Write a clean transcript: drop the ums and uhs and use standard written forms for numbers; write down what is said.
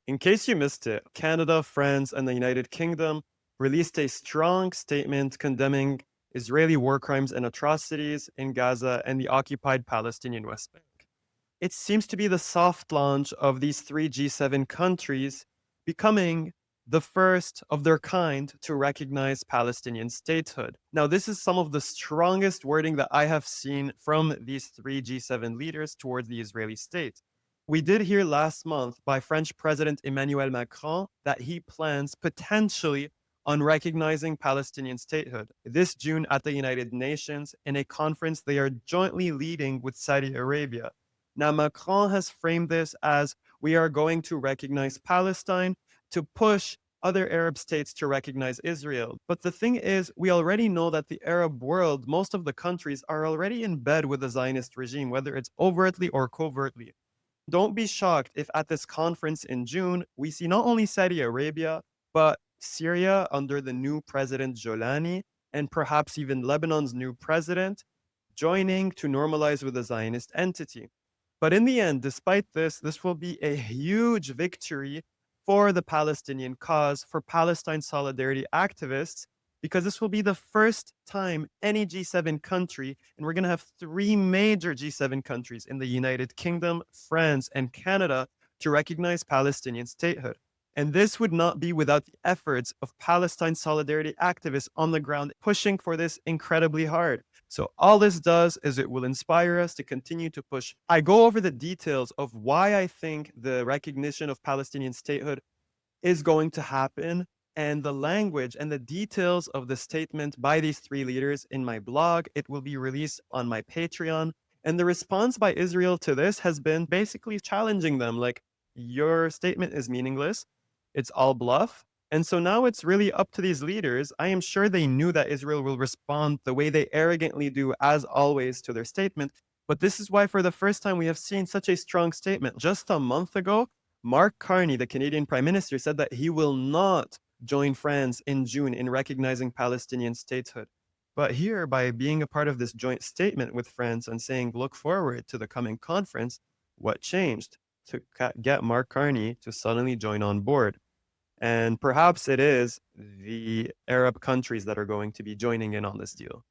In case you missed it, Canada, France, and the United Kingdom released a strong statement condemning Israeli war crimes and atrocities in Gaza and the occupied Palestinian West Bank. It seems to be the soft launch of these three G7 countries becoming the first of their kind to recognize Palestinian statehood. Now, this is some of the strongest wording that I have seen from these three G7 leaders towards the Israeli state. We did hear last month by French President Emmanuel Macron that he plans potentially on recognizing Palestinian statehood this June at the United Nations in a conference they are jointly leading with Saudi Arabia. Now, Macron has framed this as we are going to recognize Palestine to push other Arab states to recognize Israel. But the thing is, we already know that the Arab world, most of the countries, are already in bed with the Zionist regime, whether it's overtly or covertly. Don't be shocked if at this conference in June, we see not only Saudi Arabia, but Syria under the new president Jolani, and perhaps even Lebanon's new president joining to normalize with the Zionist entity. But in the end, despite this, this will be a huge victory for the Palestinian cause, for Palestine solidarity activists, because this will be the first time any G7 country, and we're going to have three major G7 countries in the United Kingdom, France, and Canada to recognize Palestinian statehood. And this would not be without the efforts of Palestine solidarity activists on the ground pushing for this incredibly hard. So all this does is it will inspire us to continue to push. I go over the details of why I think the recognition of Palestinian statehood is going to happen and the language and the details of the statement by these three leaders in my blog. It will be released on my Patreon. And the response by Israel to this has been basically challenging them like, your statement is meaningless. It's all bluff. And so now it's really up to these leaders. I am sure they knew that Israel will respond the way they arrogantly do, as always, to their statement. But this is why, for the first time, we have seen such a strong statement. Just a month ago, Mark Carney, the Canadian Prime Minister, said that he will not join France in June in recognizing Palestinian statehood. But here, by being a part of this joint statement with France and saying, look forward to the coming conference, what changed to get Mark Carney to suddenly join on board? And perhaps it is the Arab countries that are going to be joining in on this deal.